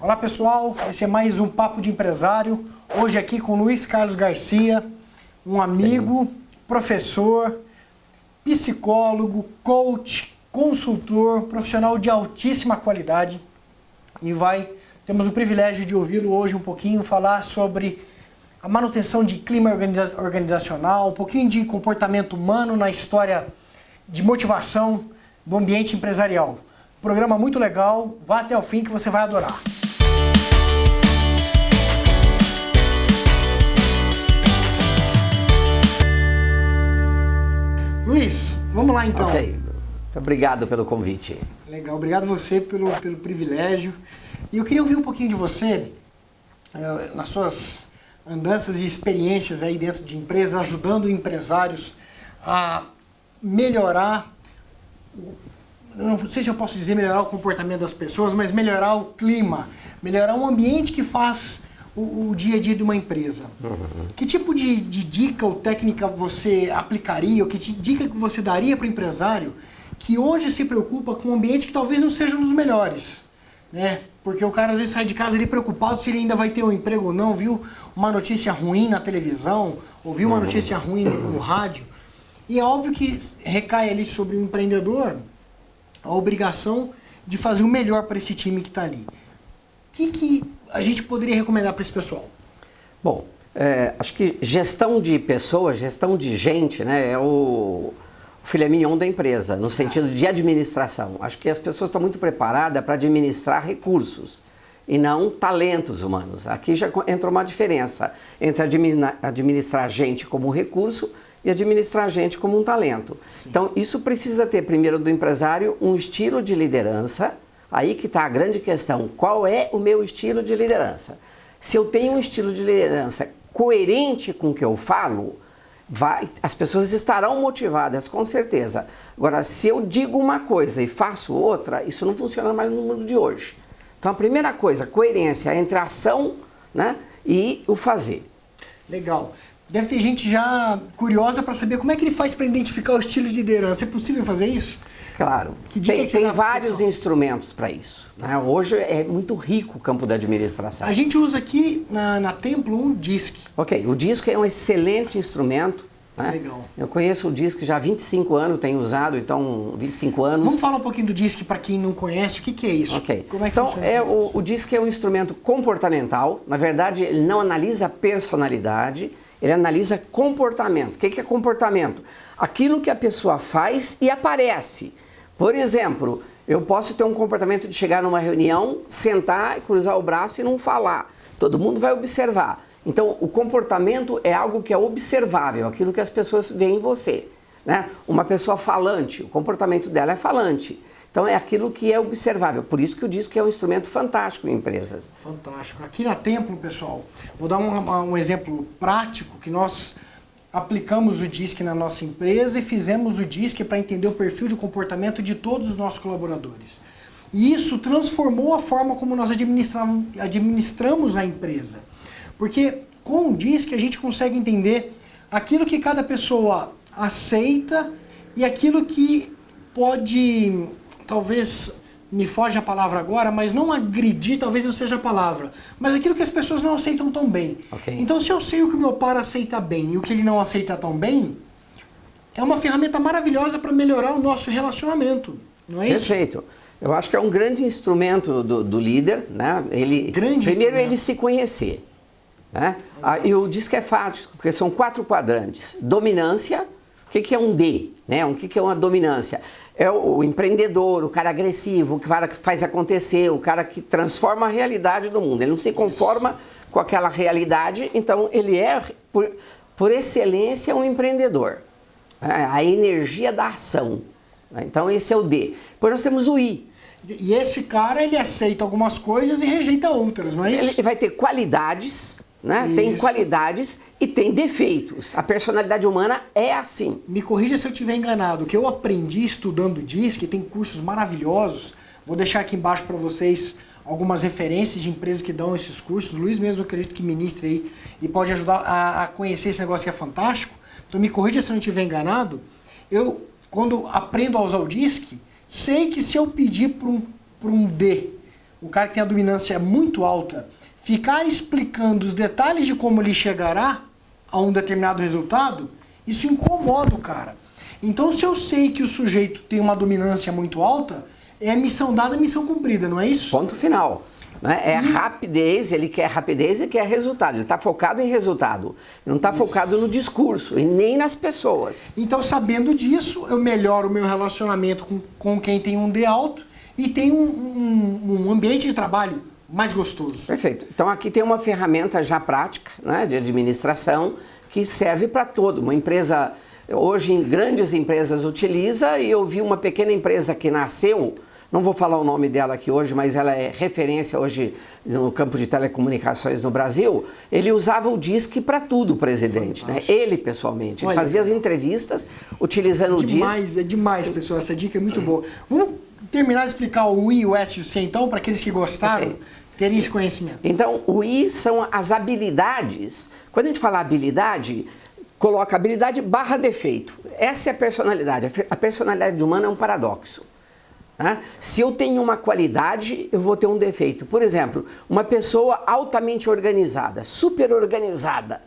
Olá pessoal, esse é mais um Papo de Empresário, hoje aqui com Luiz Carlos Garcia, um amigo, professor, psicólogo, coach, consultor, profissional de altíssima qualidade e temos o privilégio de ouvi-lo hoje um pouquinho falar sobre a manutenção de clima organizacional, um pouquinho de comportamento humano na história de motivação do ambiente empresarial. Programa muito legal, vá até o fim que você vai adorar. Luiz, vamos lá então. Ok, muito obrigado pelo convite. Legal, obrigado você pelo privilégio. E eu queria ouvir um pouquinho de você, nas suas andanças e experiências aí dentro de empresas, ajudando empresários a melhorar, não sei se eu posso dizer melhorar o comportamento das pessoas, mas melhorar o clima, melhorar o ambiente que faz o dia a dia de uma empresa. Que tipo de dica ou técnica você aplicaria, ou que dica que você daria para o empresário que hoje se preocupa com um ambiente que talvez não seja um dos melhores, né? Porque o cara às vezes sai de casa ali preocupado se ele ainda vai ter um emprego ou não, viu uma notícia ruim na televisão, ouviu uma notícia ruim no rádio. E é óbvio que recai ali sobre o empreendedor a obrigação de fazer o melhor para esse time que está ali. O que a gente poderia recomendar para esse pessoal? Bom, acho que gestão de pessoas, gestão de gente, né, é o filé mignon da empresa, no sentido de administração. Acho que as pessoas estão muito preparadas para administrar recursos e não talentos humanos. Aqui já entra uma diferença entre administrar gente como um recurso e administrar gente como um talento. Sim. Então, isso precisa ter, primeiro, do empresário, um estilo de liderança. Aí que está a grande questão, qual é o meu estilo de liderança? Se eu tenho um estilo de liderança coerente com o que eu falo, as pessoas estarão motivadas, com certeza. Agora, se eu digo uma coisa e faço outra, isso não funciona mais no mundo de hoje. Então, a primeira coisa, coerência entre a ação, né, e o fazer. Legal. Deve ter gente já curiosa para saber como é que ele faz para identificar o estilo de liderança. É possível fazer isso? Claro, tem vários instrumentos para isso, né? Hoje é muito rico o campo da administração. A gente usa aqui na Templo um DISC. Ok, o DISC é um excelente instrumento, né? Legal. Eu conheço o DISC já há 25 anos, tenho usado, então 25 anos. Vamos falar um pouquinho do DISC para quem não conhece, o que é isso? Ok, como é que então funciona o DISC é um instrumento comportamental, na verdade ele não analisa personalidade, ele analisa comportamento. O que é comportamento? Aquilo que a pessoa faz e aparece. Por exemplo, eu posso ter um comportamento de chegar numa reunião, sentar, cruzar o braço e não falar. Todo mundo vai observar. Então, o comportamento é algo que é observável, aquilo que as pessoas veem em você, né? Uma pessoa falante, o comportamento dela é falante. Então, é aquilo que é observável. Por isso que eu disse que é um instrumento fantástico em empresas. Fantástico. Aqui na Templo, pessoal, vou dar um exemplo prático que nós aplicamos o DISC na nossa empresa e fizemos o DISC para entender o perfil de comportamento de todos os nossos colaboradores. E isso transformou a forma como nós administramos a empresa. Porque com o DISC a gente consegue entender aquilo que cada pessoa aceita e aquilo que pode, talvez me foge a palavra agora, mas não agredir, talvez não seja a palavra, mas aquilo que as pessoas não aceitam tão bem. Okay. Então, se eu sei o que o meu par aceita bem e o que ele não aceita tão bem, é uma ferramenta maravilhosa para melhorar o nosso relacionamento, não é isso? Perfeito. Eu acho que é um grande instrumento do líder, né? Primeiro ele se conhecer, né? E o DISC é fácil, porque são 4 quadrantes. Dominância, o que é um D, né? O que é uma dominância? É o empreendedor, o cara agressivo, o cara que faz acontecer, o cara que transforma a realidade do mundo. Ele não se conforma com aquela realidade, então ele é, por excelência, um empreendedor. A energia da ação. Então esse é o D. Depois nós temos o I. E esse cara, ele aceita algumas coisas e rejeita outras, não é isso? Ele vai ter qualidades, né? Tem qualidades e tem defeitos. A personalidade humana é assim. Me corrija se eu estiver enganado. O que eu aprendi estudando DISC, tem cursos maravilhosos. Vou deixar aqui embaixo para vocês algumas referências de empresas que dão esses cursos. O Luiz mesmo, eu acredito que ministre aí e pode ajudar a conhecer esse negócio que é fantástico. Então me corrija se eu não estiver enganado. Eu, quando aprendo a usar o DISC, sei que se eu pedir para um D o cara que tem a dominância muito alta, ficar explicando os detalhes de como ele chegará a um determinado resultado, isso incomoda o cara. Então, se eu sei que o sujeito tem uma dominância muito alta, é missão dada, missão cumprida, não é isso? Ponto final. Né? É rapidez, ele quer rapidez e quer resultado. Ele está focado em resultado. Ele não está focado no discurso e nem nas pessoas. Então, sabendo disso, eu melhoro o meu relacionamento com quem tem um D alto e tem um ambiente de trabalho mais gostoso. Perfeito. Então, aqui tem uma ferramenta já prática, né, de administração que serve para todo. Uma empresa, hoje, grandes empresas utiliza, e eu vi uma pequena empresa que nasceu. Não vou falar o nome dela aqui hoje, mas ela é referência hoje no campo de telecomunicações no Brasil. Ele usava o DISC para tudo, o presidente, né? Ele pessoalmente. Ele fazia as entrevistas utilizando o DISC. É demais, pessoal. Essa dica é muito boa. Vamos terminar de explicar o I, o S e o C, então, para aqueles que gostaram terem esse conhecimento. Então, o I são as habilidades. Quando a gente fala habilidade, coloca habilidade barra defeito. Essa é a personalidade. A personalidade humana é um paradoxo. Se eu tenho uma qualidade, eu vou ter um defeito. Por exemplo, uma pessoa altamente organizada, super organizada.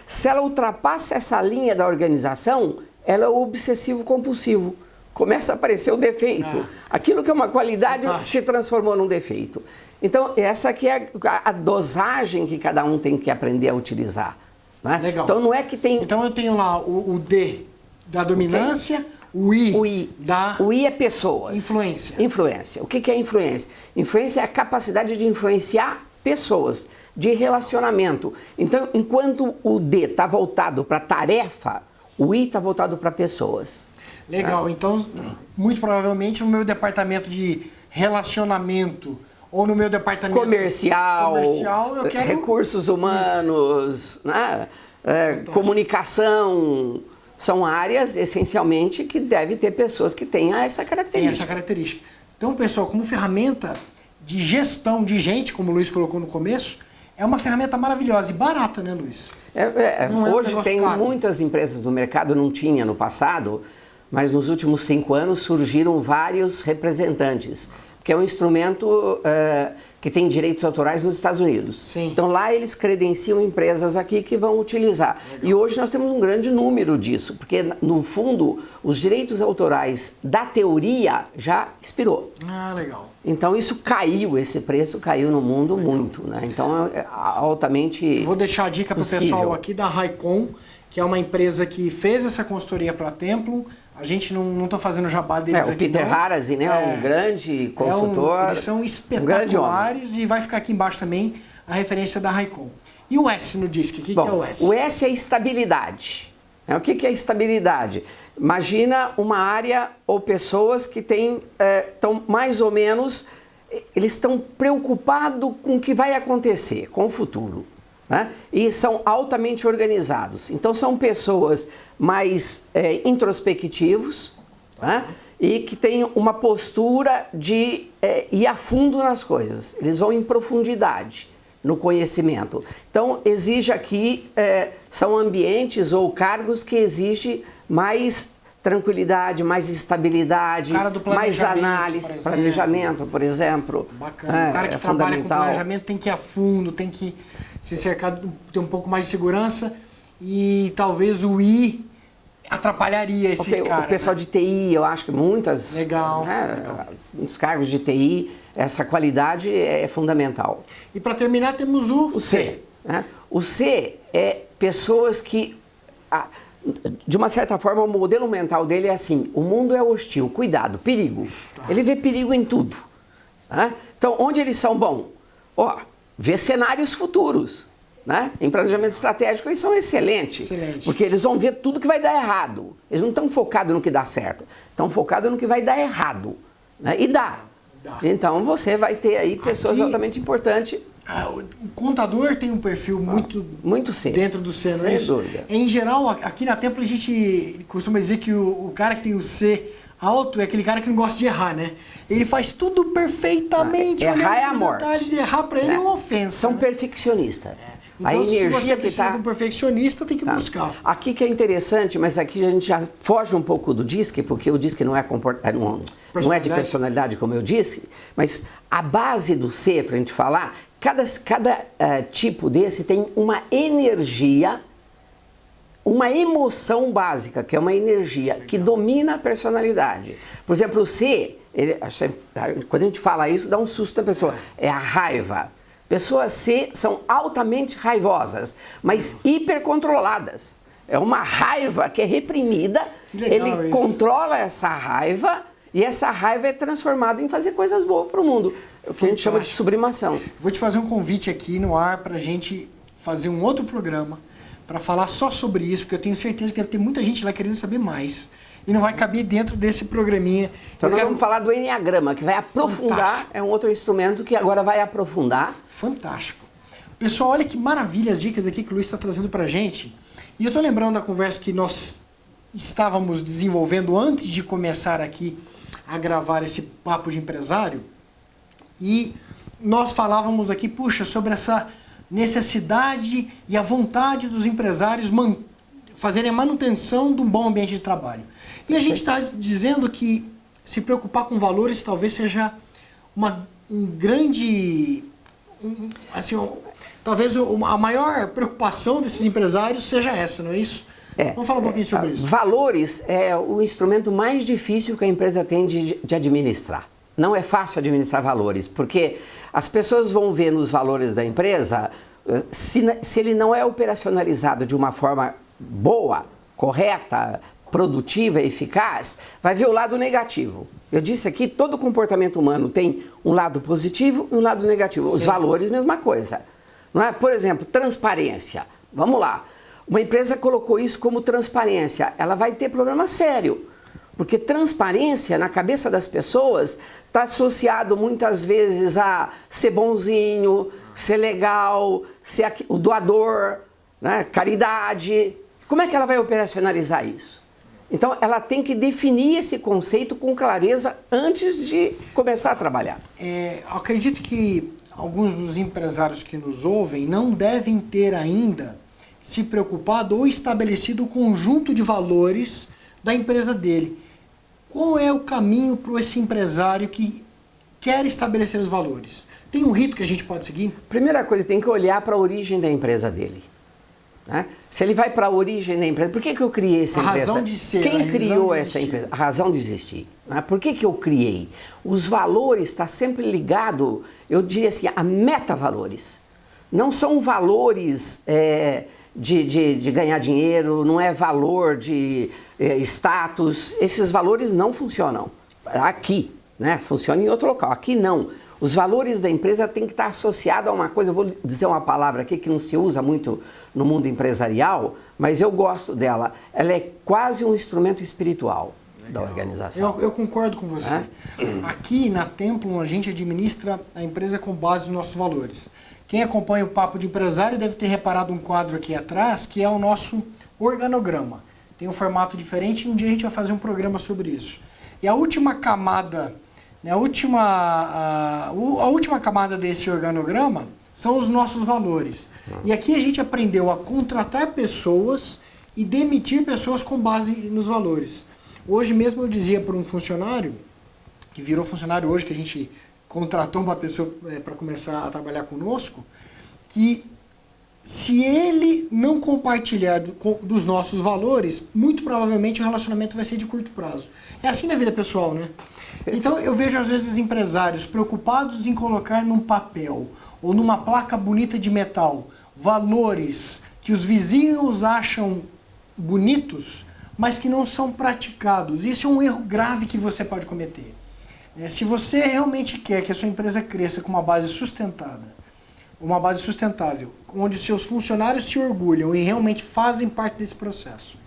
Se ela ultrapassa essa linha da organização, ela é obsessivo-compulsivo. Começa a aparecer o defeito. Aquilo que é uma qualidade se transformou num defeito. Então, essa aqui é a dosagem que cada um tem que aprender a utilizar. Legal. Então, não é que tem... Então, eu tenho lá o D da dominância... O I é pessoas. Influência. Influência. O que é influência? Influência é a capacidade de influenciar pessoas, de relacionamento. Então, enquanto o D está voltado para tarefa, o I está voltado para pessoas. Legal. Então, muito provavelmente no meu departamento de relacionamento ou no meu departamento comercial eu quero recursos humanos, né? Comunicação. São áreas, essencialmente, que deve ter pessoas que tenham essa característica. Tem essa característica. Então, pessoal, como ferramenta de gestão de gente, como o Luiz colocou no começo, é uma ferramenta maravilhosa e barata, né, Luiz? Hoje tem muitas empresas no mercado, não tinha no passado, mas nos últimos 5 anos surgiram vários representantes, que é um instrumento que tem direitos autorais nos Estados Unidos. Sim. Então lá eles credenciam empresas aqui que vão utilizar. Legal. E hoje nós temos um grande número disso, porque no fundo os direitos autorais da teoria já expirou. Legal. Então isso caiu, esse preço caiu no mundo muito, né? Então é altamente Vou deixar a dica para o pessoal aqui da Raikon, que é uma empresa que fez essa consultoria para a Templum. A gente não está fazendo jabá deles aqui. O Peter Harasi, né? Um grande consultor. Eles são espetaculares e vai ficar aqui embaixo também a referência da Raikon. E o S no DISC? O que é o S? O S é estabilidade. O que é estabilidade? Imagina uma área ou pessoas que estão mais ou menos, eles estão preocupados com o que vai acontecer, com o futuro. Né? E são altamente organizados. Então são pessoas mais introspectivos, né? E que têm uma postura de ir a fundo nas coisas. Eles vão em profundidade no conhecimento. Então exige aqui, são ambientes ou cargos que exigem mais tranquilidade, mais estabilidade, mais análise, planejamento, por exemplo. Bacana. O cara que trabalha com planejamento tem que ir a fundo, tem que se cercar, ter um pouco mais de segurança, e talvez o I atrapalharia esse cara. O pessoal de TI, eu acho que muitas... Legal. Os cargos de TI, essa qualidade é fundamental. E para terminar temos o C. Né? O C é pessoas que... de uma certa forma, o modelo mental dele é assim: o mundo é hostil, cuidado, perigo. Ele vê perigo em tudo. Né? Então, onde eles são bons? Vê cenários futuros. Né? Em planejamento estratégico, eles são excelentes. Porque eles vão ver tudo que vai dar errado. Eles não estão focados no que dá certo. Estão focados no que vai dar errado. Né? E dá. Então, você vai ter aí pessoas altamente importantes. O contador tem um perfil muito C. Dentro do C, não é isso? Sem dúvida. Em geral, aqui na Templum a gente costuma dizer que o cara que tem o C alto é aquele cara que não gosta de errar, né? Ele faz tudo perfeitamente. Errar é a morte. Errar para ele é uma ofensa. São perfeccionistas. Então, a energia se você que precisa de um perfeccionista, tem que buscar. Aqui que é interessante, mas aqui a gente já foge um pouco do DISC, porque o DISC não é de personalidade, como eu disse, mas a base do C, para a gente falar, cada tipo desse tem uma energia, uma emoção básica, que é uma energia que domina a personalidade. Por exemplo, o C, quando a gente fala isso, dá um susto na pessoa. É a raiva. Pessoas C são altamente raivosas, mas hipercontroladas. É uma raiva que é reprimida, ele controla essa raiva e essa raiva é transformada em fazer coisas boas para o mundo. É o que a gente chama de sublimação. Vou te fazer um convite aqui no ar para a gente fazer um outro programa para falar só sobre isso, porque eu tenho certeza que deve ter muita gente lá querendo saber mais. E não vai caber dentro desse programinha. Então nós vamos falar do Enneagrama, que vai aprofundar, fantástico. É um outro instrumento que agora vai aprofundar. Fantástico. Pessoal, olha que maravilha as dicas aqui que o Luiz está trazendo para a gente. E eu estou lembrando da conversa que nós estávamos desenvolvendo antes de começar aqui a gravar esse Papo de Empresário. E nós falávamos aqui, puxa, sobre essa necessidade e a vontade dos empresários fazerem a manutenção de um bom ambiente de trabalho. E a gente está dizendo que se preocupar com valores talvez seja talvez a maior preocupação desses empresários seja essa, não é isso? Vamos falar um pouquinho sobre isso. Valores é o instrumento mais difícil que a empresa tem de administrar. Não é fácil administrar valores, porque as pessoas vão ver nos valores da empresa, se ele não é operacionalizado de uma forma boa, correta, produtiva, eficaz, vai ver o lado negativo. Eu disse aqui, todo comportamento humano tem um lado positivo e um lado negativo. Os valores, mesma coisa. Não é? Por exemplo, transparência. Vamos lá. Uma empresa colocou isso como transparência. Ela vai ter problema sério. Porque transparência, na cabeça das pessoas, está associado muitas vezes a ser bonzinho, ser legal, ser o doador, né? Caridade. Como é que ela vai operacionalizar isso? Então, ela tem que definir esse conceito com clareza antes de começar a trabalhar. Acredito que alguns dos empresários que nos ouvem não devem ter ainda se preocupado ou estabelecido o conjunto de valores da empresa dele. Qual é o caminho para esse empresário que quer estabelecer os valores? Tem um rito que a gente pode seguir? Primeira coisa, tem que olhar para a origem da empresa dele. Né? Se ele vai para a origem da empresa, por que eu criei essa empresa? A razão de ser. Quem criou essa empresa? A razão de existir. Né? Por que eu criei? Os valores estão sempre ligados, eu diria assim, a metavalores. Não são valores de ganhar dinheiro, não é valor de status. Esses valores não funcionam aqui, né? Funciona em outro local. Aqui não. Os valores da empresa têm que estar associados a uma coisa, eu vou dizer uma palavra aqui que não se usa muito no mundo empresarial, mas eu gosto dela. Ela é quase um instrumento espiritual da organização. Eu concordo com você. Aqui na Templum a gente administra a empresa com base nos nossos valores. Quem acompanha o Papo de Empresário deve ter reparado um quadro aqui atrás, que é o nosso organograma. Tem um formato diferente e um dia a gente vai fazer um programa sobre isso. E a última camada... A última camada desse organograma são os nossos valores. E aqui a gente aprendeu a contratar pessoas e demitir pessoas com base nos valores. Hoje mesmo eu dizia para um funcionário, que virou funcionário hoje, que a gente contratou uma pessoa para começar a trabalhar conosco, que se ele não compartilhar dos nossos valores, muito provavelmente o relacionamento vai ser de curto prazo. É assim na vida pessoal, né? Então eu vejo às vezes empresários preocupados em colocar num papel ou numa placa bonita de metal valores que os vizinhos acham bonitos, mas que não são praticados. Isso é um erro grave que você pode cometer. Se você realmente quer que a sua empresa cresça com uma base sustentada, uma base sustentável, onde seus funcionários se orgulham e realmente fazem parte desse processo,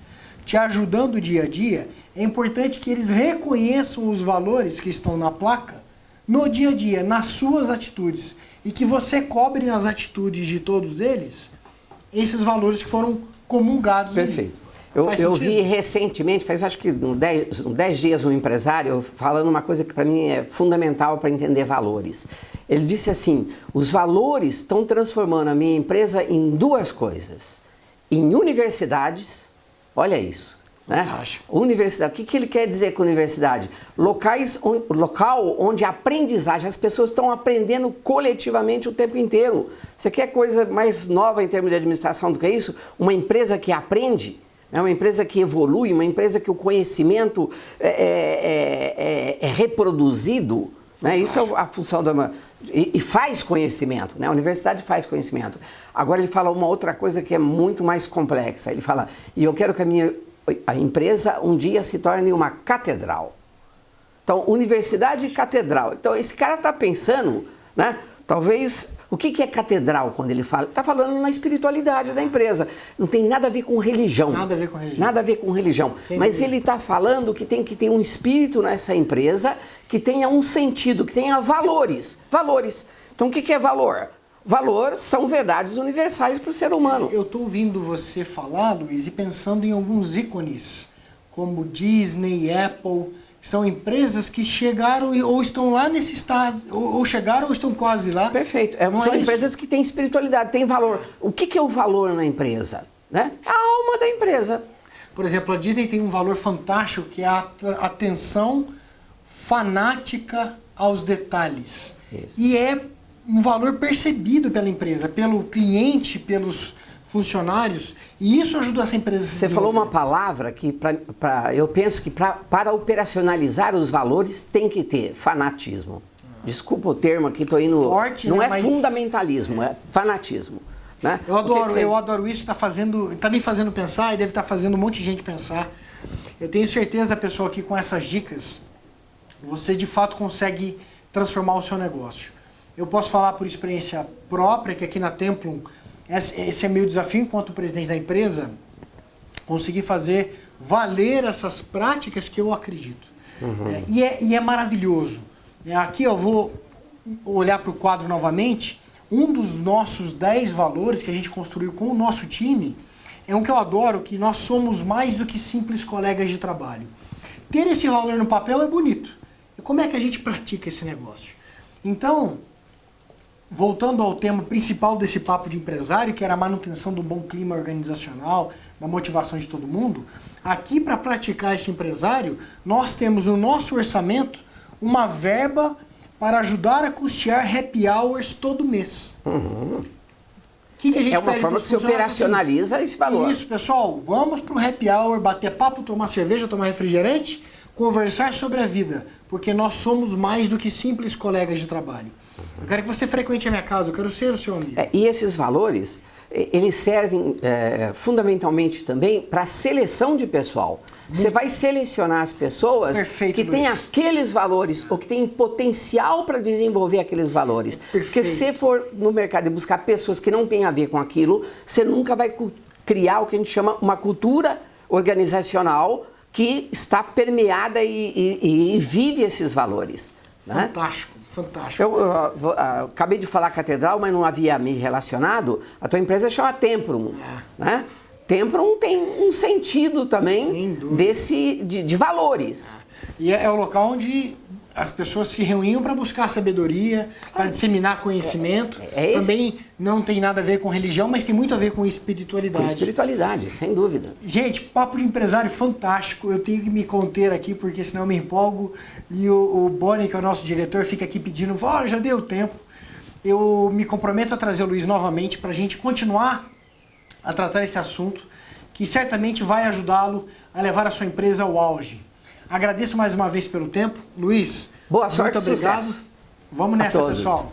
te ajudando dia a dia, é importante que eles reconheçam os valores que estão na placa no dia a dia, nas suas atitudes, e que você cobre nas atitudes de todos eles esses valores que foram comungados. Perfeito. Eu vi recentemente, faz acho que 10 dias, um empresário falando uma coisa que para mim é fundamental para entender valores. Ele disse assim, os valores estão transformando a minha empresa em duas coisas. Em universidades, olha isso, né? Universidade, o que ele quer dizer com universidade? Local onde a aprendizagem, as pessoas estão aprendendo coletivamente o tempo inteiro. Você quer coisa mais nova em termos de administração do que isso? Uma empresa que aprende, né? Uma empresa que evolui, uma empresa que o conhecimento é reproduzido. Né? Isso é a função da... E faz conhecimento, né? A universidade faz conhecimento. Agora ele fala uma outra coisa que é muito mais complexa. Ele fala, e eu quero que a empresa um dia se torne uma catedral. Então, universidade e catedral. Então, esse cara está pensando, né? Talvez, o que é catedral quando ele fala? Está falando na espiritualidade da empresa. Não tem nada a ver com religião. Nada a ver com religião. Nada a ver com religião. Mas ele está falando que tem que ter um espírito nessa empresa que tenha um sentido, que tenha valores. Valores. Então, o que é valor? Valor são verdades universais para o ser humano. Eu estou ouvindo você falar, Luiz, e pensando em alguns ícones, como Disney, Apple, que são empresas que chegaram ou estão lá nesse estágio, ou chegaram ou estão quase lá. Perfeito. São empresas que têm espiritualidade, têm valor. O que é o valor na empresa? Né? É a alma da empresa. Por exemplo, a Disney tem um valor fantástico, que é a atenção fanática aos detalhes. Isso. E é um valor percebido pela empresa, pelo cliente, pelos funcionários, e isso ajuda essa empresa a se desenvolver. Você falou uma palavra que eu penso que para operacionalizar os valores tem que ter fanatismo. Desculpa o termo aqui, estou indo... Forte, não né? é fundamentalismo, é fanatismo. Né? Eu adoro isso, está me fazendo pensar e deve estar fazendo um monte de gente pensar. Eu tenho certeza, pessoal, que com essas dicas, você de fato consegue transformar o seu negócio. Eu posso falar por experiência própria, que aqui na Templum, esse é meu desafio enquanto presidente da empresa, conseguir fazer valer essas práticas que eu acredito. Uhum. E é maravilhoso. Aqui eu vou olhar para o quadro novamente. Um dos nossos 10 valores que a gente construiu com o nosso time é um que eu adoro, que nós somos mais do que simples colegas de trabalho. Ter esse valor no papel é bonito. E como é que a gente pratica esse negócio? Então, voltando ao tema principal desse papo de empresário, que era a manutenção do bom clima organizacional, da motivação de todo mundo, aqui para praticar esse empresário, nós temos no nosso orçamento uma verba para ajudar a custear happy hours todo mês. Uhum. Que a gente é uma forma que se operacionaliza assim, esse valor. Isso, pessoal, vamos para o happy hour, bater papo, tomar cerveja, tomar refrigerante, conversar sobre a vida, porque nós somos mais do que simples colegas de trabalho. Eu quero que você frequente a minha casa, eu quero ser o seu amigo. E esses valores, eles servem fundamentalmente também para a seleção de pessoal. Você vai selecionar as pessoas que têm aqueles valores ou que têm potencial para desenvolver aqueles valores. Perfeito. Porque se você for no mercado e buscar pessoas que não têm a ver com aquilo, você nunca vai criar o que a gente chama uma cultura organizacional que está permeada e vive esses valores. Né? Fantástico. Fantástico. Eu acabei de falar catedral, mas não havia me relacionado. A tua empresa chama Templum, né? Templum tem um sentido também de valores. E é o local onde as pessoas se reuniam para buscar sabedoria, para disseminar conhecimento. Também não tem nada a ver com religião, mas tem muito a ver com espiritualidade. Com espiritualidade, sem dúvida. Gente, papo de empresário fantástico. Eu tenho que me conter aqui, porque senão eu me empolgo. E o Boni, que é o nosso diretor, fica aqui pedindo, já deu tempo. Eu me comprometo a trazer o Luiz novamente para a gente continuar a tratar esse assunto, que certamente vai ajudá-lo a levar a sua empresa ao auge. Agradeço mais uma vez pelo tempo. Luiz, boa sorte, muito obrigado. Sucesso. Vamos nessa, pessoal.